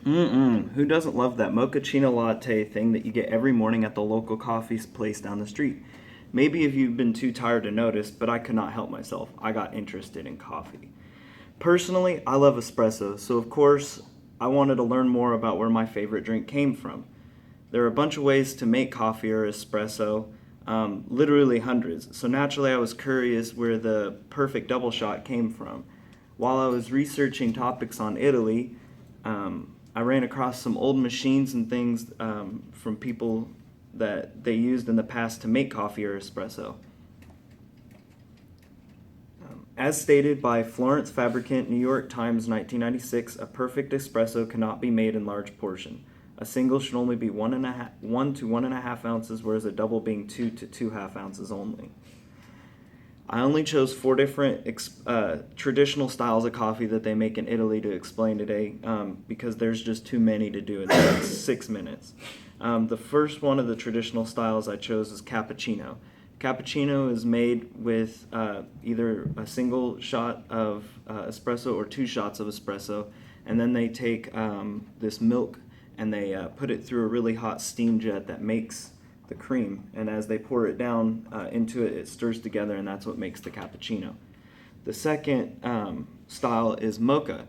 Who doesn't love that mochaccino latte thing that you get every morning at the local coffee place down the street? Maybe if you've been too tired to notice, but I could not help myself. I got interested in coffee. Personally, I love espresso, so of course, I wanted to learn more about where my favorite drink came from. There are a bunch of ways to make coffee or espresso, literally hundreds. So naturally, I was curious where the perfect double shot came from. While I was researching topics on Italy, I ran across some old machines and things from people that they used in the past to make coffee or espresso. As stated by Florence Fabricant, New York Times, 1996, a perfect espresso cannot be made in large portion. A single should only be 1 to 1.5 ounces, whereas a double being 2 to 2.5 ounces only. I only chose 4 different traditional styles of coffee that they make in Italy to explain today because there's just too many to do in 6 minutes. The first one of the traditional styles I chose is cappuccino. Cappuccino is made with either a single shot of espresso or 2 shots of espresso, and then they take this milk and they put it through a really hot steam jet that makes the cream. And as they pour it down into it, it stirs together, and that's what makes the cappuccino. The second style is mocha.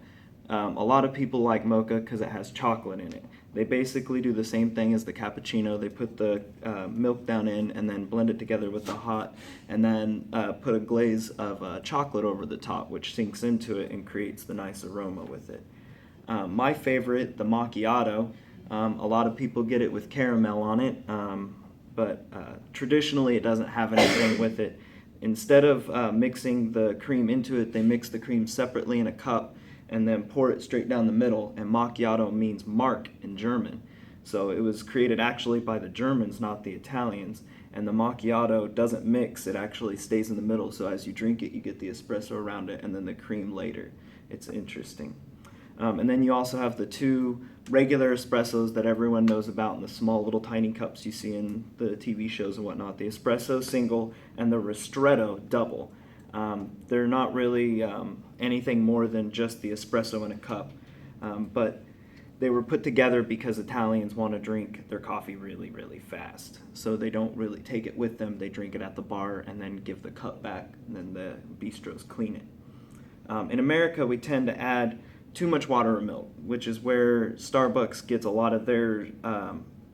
A lot of people like mocha because it has chocolate in it. They basically do the same thing as the cappuccino. They put the milk down in and then blend it together with the hot, and then put a glaze of chocolate over the top, which sinks into it and creates the nice aroma with it. My favorite, the macchiato, a lot of people get it with caramel on it, but traditionally it doesn't have anything with it. Instead of mixing the cream into it, they mix the cream separately in a cup and then pour it straight down the middle, and macchiato means mark in German. So it was created actually by the Germans, not the Italians, and the macchiato doesn't mix, it actually stays in the middle, so as you drink it, you get the espresso around it and then the cream later. It's interesting. And then you also have the 2 regular espressos that everyone knows about in the small little tiny cups you see in the TV shows and whatnot, the espresso single and the ristretto double. They're not really anything more than just the espresso in a cup, but they were put together because Italians want to drink their coffee really, really fast. So they don't really take it with them. They drink it at the bar and then give the cup back, and then the bistros clean it. In America, we tend to add too much water or milk, which is where Starbucks gets a lot of their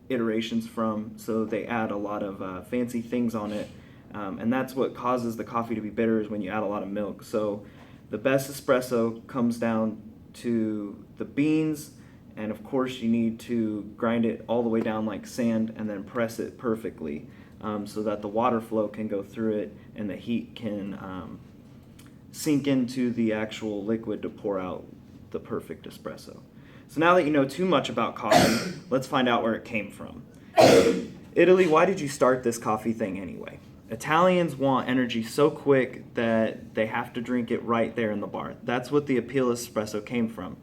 iterations from. So they add a lot of fancy things on it. And that's what causes the coffee to be bitter, is when you add a lot of milk. So the best espresso comes down to the beans, and of course you need to grind it all the way down like sand and then press it perfectly so that the water flow can go through it and the heat can sink into the actual liquid to pour out the perfect espresso. So now that you know too much about coffee, let's find out where it came from. Italy, why did you start this coffee thing anyway? Italians want energy so quick that they have to drink it right there in the bar. That's what the appeal of espresso came from.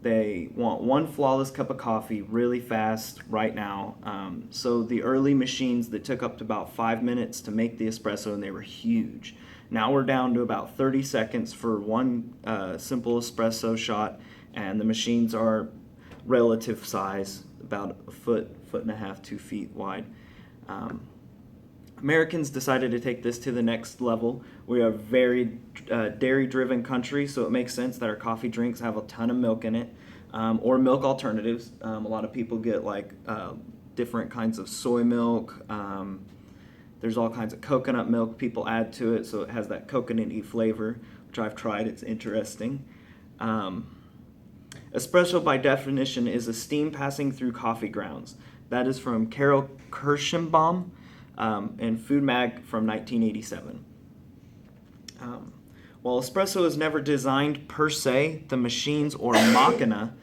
They want one flawless cup of coffee really fast right now. So the early machines that took up to about 5 minutes to make the espresso, and they were huge. Now we're down to about 30 seconds for one simple espresso shot, and the machines are relative size, about a foot, 1.5 feet, 2 feet wide. Americans decided to take this to the next level. We are a very dairy-driven country, so it makes sense that our coffee drinks have a ton of milk in it, or milk alternatives. A lot of people get like different kinds of soy milk. There's all kinds of coconut milk people add to it, so it has that coconut-y flavor, which I've tried. It's interesting. Espresso, by definition, is a steam passing through coffee grounds. That is from Carol Kirschenbaum in Food Mag from 1987. While espresso is never designed per se, the machines or machina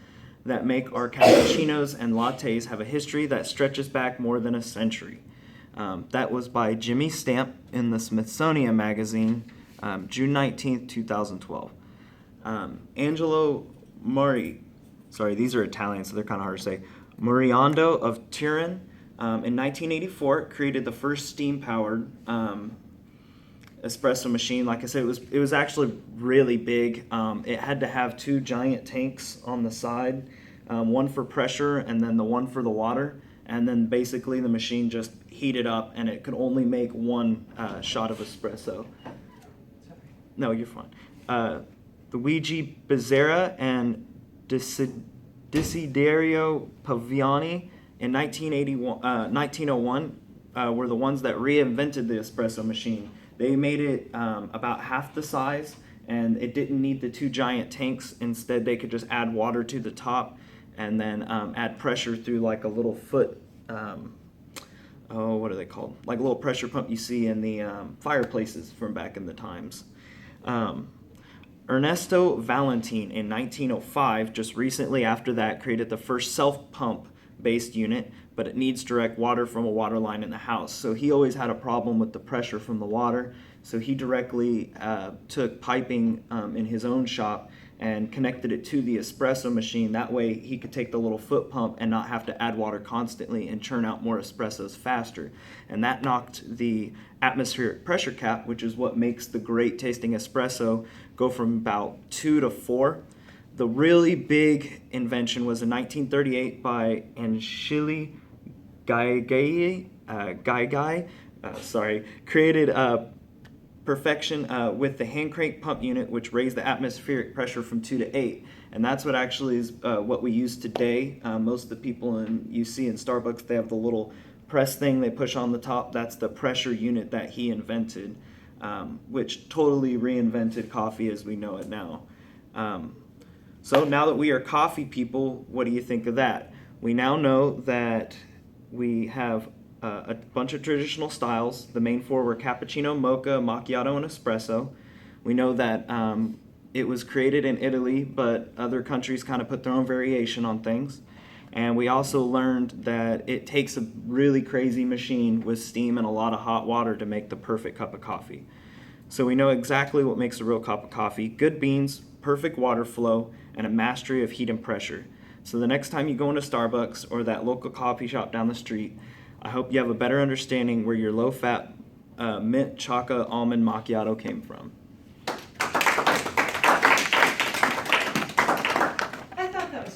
that make our cappuccinos and lattes have a history that stretches back more than a century. That was by Jimmy Stamp in the Smithsonian Magazine, June 19th, 2012. Angelo these are Italian, so they're kind of hard to say. Muriondo of Turin, in 1984, created the first steam-powered espresso machine. Like I said, it was actually really big. It had to have 2 giant tanks on the side one for pressure and then the one for the water. And then basically the machine just heated up and it could only make one shot of espresso. No, you're fine. Luigi Bezzera and Desiderio Paviani in 1901 were the ones that reinvented the espresso machine. They made it about half the size, and it didn't need the two giant tanks. Instead, they could just add water to the top and then add pressure through like a little foot, what are they called? Like a little pressure pump you see in the fireplaces from back in the times. Ernesto Valentin in 1905, just recently after that, created the first self-pump based unit, but it needs direct water from a water line in the house. So he always had a problem with the pressure from the water, so he directly took piping in his own shop and connected it to the espresso machine. That way he could take the little foot pump and not have to add water constantly and churn out more espressos faster. And that knocked the atmospheric pressure cap, which is what makes the great tasting espresso, go from about 2 to 4. The really big invention was in 1938 by Anshili Gaigai, created perfection with the hand crank pump unit, which raised the atmospheric pressure from 2 to 8. And that's what actually is what we use today. Most of the people you see in Starbucks, they have the little press thing they push on the top. That's the pressure unit that he invented, which totally reinvented coffee as we know it now. So now that we are coffee people, what do you think of that? We now know that we have a bunch of traditional styles. The main four were cappuccino, mocha, macchiato, and espresso. We know that it was created in Italy, but other countries kind of put their own variation on things. And we also learned that it takes a really crazy machine with steam and a lot of hot water to make the perfect cup of coffee. So we know exactly what makes a real cup of coffee: good beans, perfect water flow, and a mastery of heat and pressure. So the next time you go into Starbucks or that local coffee shop down the street, I hope you have a better understanding where your low-fat mint chocolate almond macchiato came from.